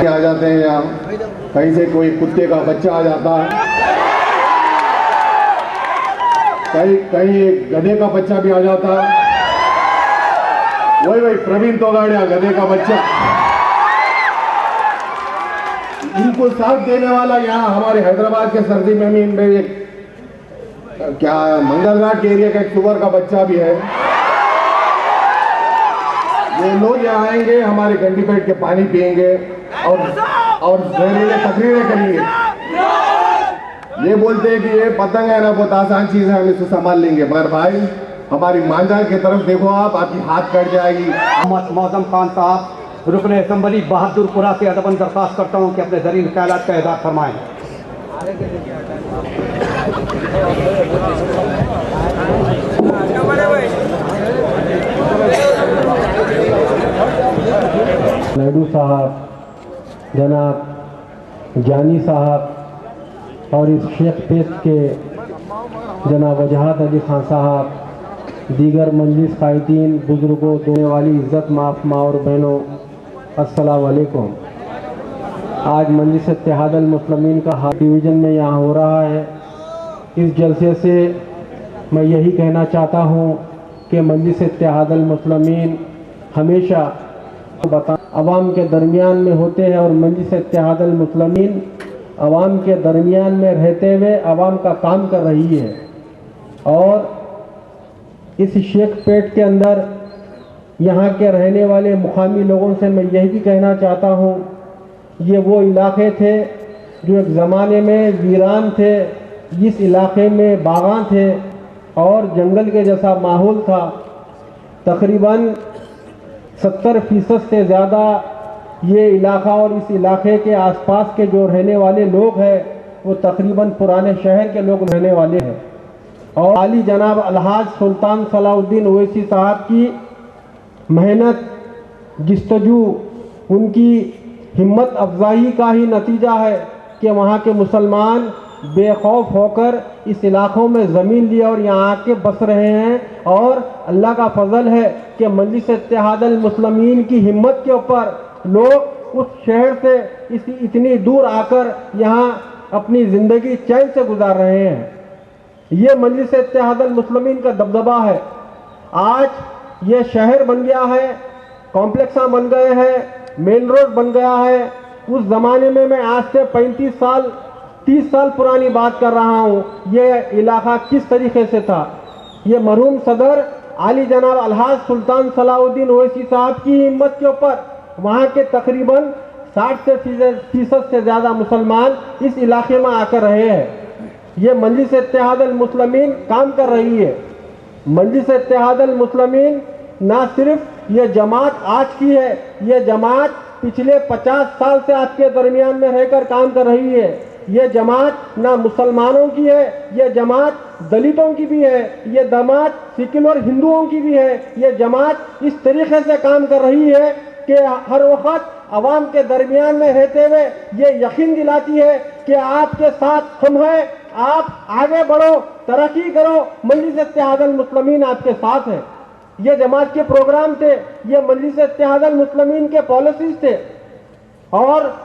आ जाते हैं यहाँ, कहीं से कोई कुत्ते का बच्चा आ जाता है, कहीं एक गधे का बच्चा भी आ जाता है। वही प्रवीण तोगाड़िया गधे का बच्चा, इनको साथ देने वाला यहाँ हमारे हैदराबाद के सर्दी में भी इनमें एक क्या मंगलघाट के एरिया का एक सुअर का बच्चा भी है। ये लोग यहाँ आएंगे, हमारे गंडीपेट के पानी पिएंगे और जहरीले तकरीरें करेंगे। ये बोलते हैं कि ये पतंग है ना, बहुत आसान चीज है, हम इसको संभाल लेंगे। मगर भाई हमारी मांझा की तरफ देखो, आपकी हाथ कट जाएगी। मौजम खान साहब रुकने असम्बली बहादुरपुरा से अदबन दरख्वास्त करता हूँ कि अपने जरीन ख्यालात का इज़हार फरमाएं। नायडू साहब, जनाब जानी साहब और इस शेख पेट के जनाब वजहत अली खान साहब, दीगर मजलिस क़ायदीन, बुज़ुर्गों, देने वाली इज़्ज़त माफ़ माँ और बहनों, अस्सलाम वालेकुम। आज मजलिस इत्तेहादुल मुस्लिमीन का हाल डिवीज़न में यहाँ हो रहा है। इस जलसे से मैं यही कहना चाहता हूँ कि मजलिस इत्तेहादुल मुस्लिमीन हमेशा अवाम के दरमियान में होते हैं और मजलिस इत्तेहादुल मुस्लिमीन अवाम के दरमियान में रहते हुए अवाम का काम कर रही है। और इस शेख पेट के अंदर यहाँ के रहने वाले मुकामी लोगों से मैं यही भी कहना चाहता हूँ, ये वो इलाके थे जो एक ज़माने में वीरान थे। इस इलाके में बागान थे और जंगल के जैसा माहौल था। तकरीबन 70% से ज़्यादा ये इलाका और इस इलाके के आसपास के जो रहने वाले लोग हैं वो तकरीबन पुराने शहर के लोग रहने वाले हैं। और आली जनाब अलहाज सुल्तान सलाउद्दीन ओवैसी साहब की मेहनत, जिस्तजू, उनकी हिम्मत अफजाई का ही नतीजा है कि वहाँ के मुसलमान बेखौफ होकर इस इलाकों में ज़मीन लिया और यहाँ आके बस रहे हैं। और अल्लाह का फजल है कि मजलिस इत्तेहादुल मुस्लिमीन की हिम्मत के ऊपर लोग उस शहर से इतनी दूर आकर यहाँ अपनी ज़िंदगी चैन से गुजार रहे हैं। ये मजलिस इत्तेहादुल मुस्लिमीन का दबदबा है। आज ये शहर बन गया है, कॉम्प्लेक्सा बन गए हैं, मेन रोड बन गया है। उस ज़माने में मैं आज से 30 साल पुरानी बात कर रहा हूँ, ये इलाका किस तरीके से था। ये मरहूम सदर आली जनाब अलहाज सुल्तान सलाउद्दीन ओवैसी साहब की हिम्मत के ऊपर वहाँ के तकरीबन 60% से ज़्यादा मुसलमान इस इलाके में आकर रहे हैं। ये मजलिस इत्तेहादुल मुस्लिमीन काम कर रही है। मजलिस इत्तेहादुल मुस्लिमीन ना सिर्फ ये जमात आज की है, ये जमात पिछले 50 साल से आपके दरमियान में रहकर काम कर रही है। ये जमात ना मुसलमानों की है, ये जमात दलितों की भी है, ये जमात सेक्युलर हिंदुओं की भी है। ये जमात इस तरीके से काम कर रही है कि हर वक्त अवाम के दरमियान में रहते हुए ये यकीन दिलाती है कि आपके साथ हम हैं, आप आगे बढ़ो, तरक्की करो, मजलिस इत्तेहादुल मुस्लिमीन आपके साथ है। ये जमात के प्रोग्राम थे, ये मजलिस इत्तेहादुल मुस्लिमीन के पॉलिसीज थे। और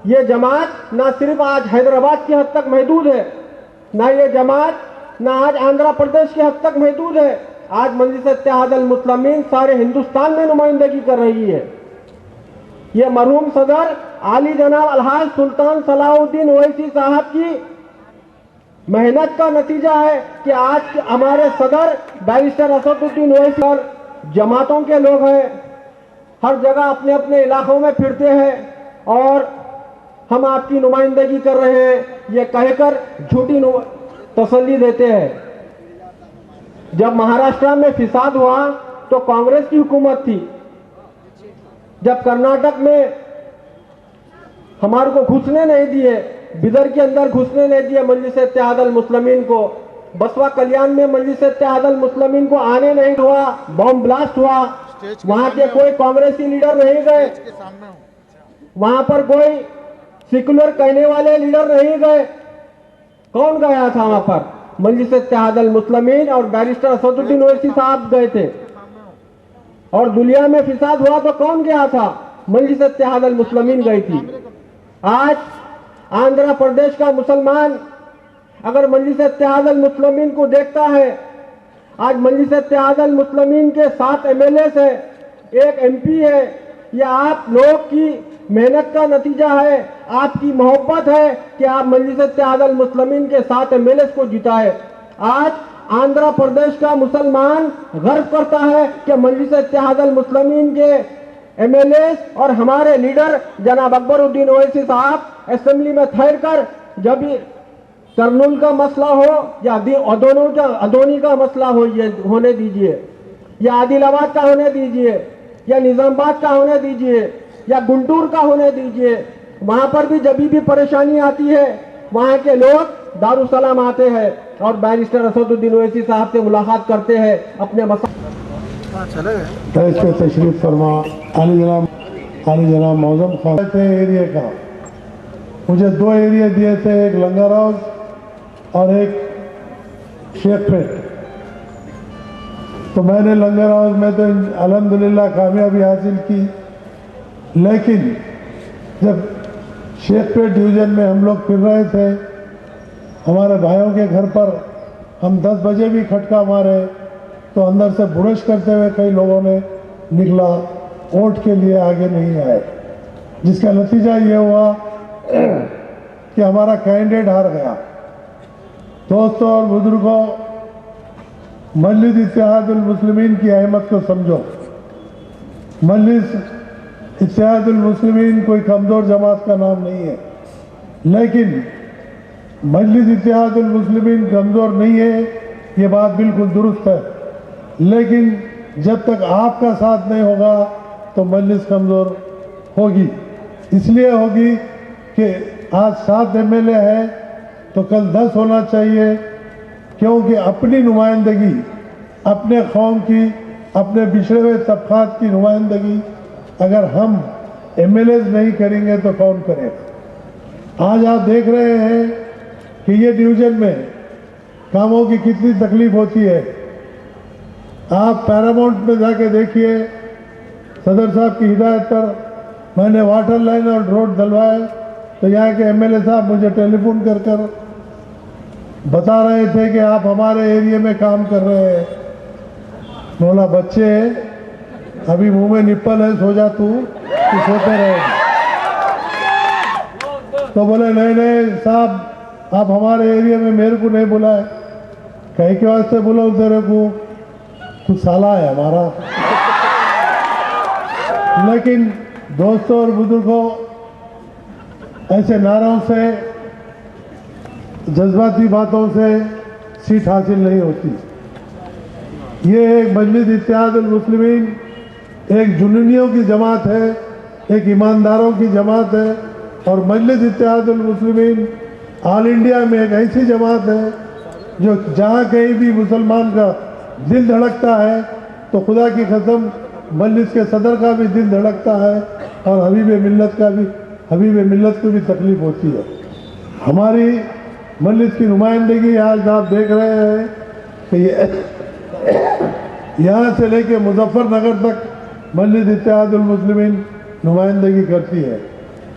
ये जमात ना सिर्फ आज हैदराबाद की हद तक महदूद है, ना ये जमात ना आज आंध्र प्रदेश की हद तक महदूद है। आज मजलिस इत्तेहादुल मुस्लिमीन सारे हिंदुस्तान में नुमाइंदगी कर रही है। ये मरहूम सदर आली जनाब अलहाज सुल्तान सलाउद्दीन ओवैसी साहब की मेहनत का नतीजा है कि आज हमारे सदर बैरिस्टर असदुद्दीन ओवैसी और जमातों के लोग हैं, हर जगह अपने अपने इलाकों में फिरते हैं और हम आपकी नुमाइंदगी कर रहे हैं ये कहकर झूठी तसल्ली देते हैं। जब महाराष्ट्र में फिसाद हुआ तो कांग्रेस की हुकूमत थी। जब कर्नाटक में हमारे को घुसने नहीं दिए, बिदर के अंदर घुसने नहीं दिए मजलिस इत्तेहादुल मुस्लिमीन को, बसवा कल्याण में मजलिस इत्तेहादुल मुस्लिमीन को आने नहीं हुआ, बॉम्ब ब्लास्ट हुआ, वहां के कोई कांग्रेसी लीडर नहीं गए, वहां पर कोई सेक्युलर कहने वाले लीडर नहीं गए। कौन गया था वहां पर? मजलिस इत्तेहादुल मुस्लिमीन और बैरिस्टर असदुद्दीन ओवैसी साहब गए थे। और दुनिया में फिसाद हुआ तो कौन गया था? मजलिस इत्तेहाद अल मुस्लिमीन गई थी। आज आंध्र प्रदेश का मुसलमान अगर मजलिस इत्तेहाद अल मुस्लिमीन को देखता है, आज मजलिस इत्तेहाद अल मुस्लिमीन के 7 एमएलए है, 1 एमपी है, यह आप लोग की मेहनत का नतीजा है, आपकी मोहब्बत है कि आप मजलिस इत्तेहाद अल मुस्लिमीन के 7 एमएलए को जिताए। आज आंध्र प्रदेश का मुसलमान गर्व करता है कि मजलिस इत्तेहाद अल मुस्लिमीन के एमएलए और हमारे लीडर जनाब अकबरुद्दीन ओवैसी साहब असेंबली में ठहर कर, जब भी करनूल का मसला हो या अदोनी का मसला हो, ये होने दीजिए, या आदिलाबाद का होने दीजिए, या निजामाबाद का होने दीजिए, या गुंटूर का होने दीजिए, वहां पर भी जब भी परेशानी आती है वहां के लोग दारुसलाम आते हैं और बैरिस्टर असदुद्दीन ओवैसी साहब से मुलाकात करते हैं, अपने पे तशरीफ फरमा आली जनाब मौजम खान थे एरिया का। मुझे 2 एरिया दिए थे, एक लंगर हाउस और एक शेखपेट। तो मैंने लंगर हाउस में तो अल्हम्दुलिल्लाह कामयाबी हासिल की, लेकिन जब शेखपेट डिवीज़न में हम लोग फिर रहे थे, हमारे भाइयों के घर पर हम 10 बजे भी खटका मारे तो अंदर से बुरश करते हुए कई लोगों ने निकला, वोट के लिए आगे नहीं आए, जिसका नतीजा ये हुआ कि हमारा कैंडिडेट हार गया। दोस्तों और बुजुर्गों, मजलिस इत्तेहादुल मुस्लिमीन की अहमियत को समझो। मजलिस इत्तेहादुल मुस्लिमीन कोई कमज़ोर जमात का नाम नहीं है, लेकिन मजलिस इत्तेहादुल मुस्लिमीन कमज़ोर नहीं है, ये बात बिल्कुल दुरुस्त है, लेकिन जब तक आपका साथ नहीं होगा तो मजलिस कमज़ोर होगी। इसलिए होगी कि आज 7 एमएलए है तो कल 10 होना चाहिए, क्योंकि अपनी नुमाइंदगी, अपने कौम की, अपने पिछड़े हुए तबकात की नुमाइंदगी अगर हम एमएलए नहीं करेंगे तो कौन करेगा। आज आप देख रहे हैं कि ये डिवीज़न में कामों की कितनी तकलीफ होती है। आप पैरामाउंट में जाके देखिए, सदर साहब की हिदायत पर मैंने वाटर लाइन और रोड डलवाए, तो यहाँ के एमएलए साहब मुझे टेलीफोन कर बता रहे थे कि आप हमारे एरिया में काम कर रहे हैं। बोला बच्चे अभी मुंह में निप्पल है, सो जा तू सोते रहे। तो बोले नहीं साहब, आप हमारे एरिया में मेरे को नहीं बुलाए। कहीं के वास्ते बुलाओ तेरे को, तू साला है हमारा। लेकिन दोस्तों और बुजुर्गों, ऐसे नारों से, जज्बाती बातों से सीट हासिल नहीं होती। ये एक मजलिस इत्तेहादुल मुस्लिमीन एक जुनूनियों की जमात है, एक ईमानदारों की जमात है, और मजलिस इत्तेहादुल मुस्लिमीन ऑल इंडिया में एक ऐसी जमात है जो जहाँ कहीं भी मुसलमान का दिल धड़कता है तो खुदा की कसम मजलिस के सदर का भी दिल धड़कता है, और हबीब मिल्लत को भी तकलीफ होती है। हमारी मजलिस की नुमाइंदगी आज आप देख रहे हैं कि यहाँ से लेके मुजफ्फरनगर तक मजलिस इत्तेहादुल मुस्लिमीन नुमाइंदगी करती है।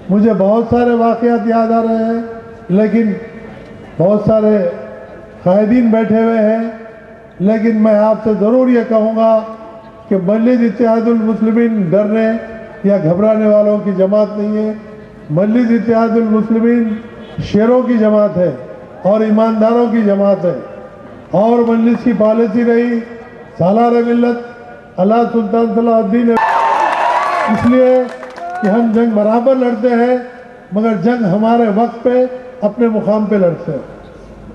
मुझे बहुत सारे वाक़यात याद आ रहे हैं, लेकिन बहुत सारे कायदीन बैठे हुए हैं, लेकिन मैं आपसे ज़रूर ये कहूँगा कि मजलिस इत्तेहादुल मुस्लिमीन डरने या घबराने वालों की जमात नहीं है। मजलिस इत्तेहादुल मुस्लिमीन शेरों की जमात है और ईमानदारों की जमात है, और मजलिस की पॉलिसी रही सालार मिल्लत अल्लाह सुल्तान सलाहुद्दीन। इसलिए कि हम जंग बराबर लड़ते हैं, मगर जंग हमारे वक्त पे अपने मुकाम पे लड़ते हैं।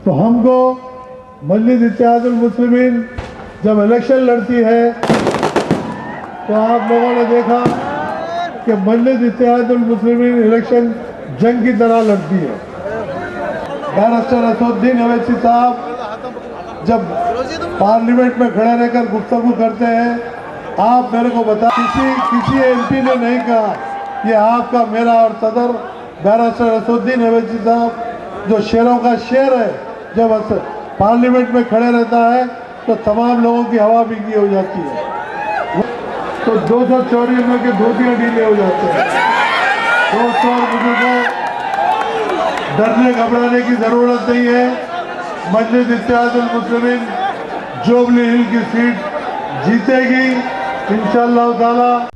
तो हमको मजलिस इत्तेहादुल मुस्लिमीन जब इलेक्शन लड़ती है तो आप लोगों ने देखा कि मजलिस इत्तेहादुल मुस्लिमीन इलेक्शन जंग की तरह लड़ती है। बैरिस्टर असदुद्दीन ओवैसी साहब जब पार्लियामेंट में खड़े रहकर गुफ्तगू करते हैं, आप मेरे को बता, किसी एमपी ने नहीं कहा, ये आपका, मेरा और सदर बैरिस्टर असदुद्दीन ओवैसी साहब जो शेरों का शेर है, जब पार्लियामेंट में खड़े रहता है तो तमाम लोगों की हवा भीगी हो जाती है। तो 254 में के 2-3 डीले हो जाते हैं। दोस्तों और बुजुर्गों, डरने घबराने की जरूरत नहीं है। मजलिस इत्तेहादुल मुस्लिमीन जुबली हिल की सीट जीतेगी इंशाअल्लाह ताला।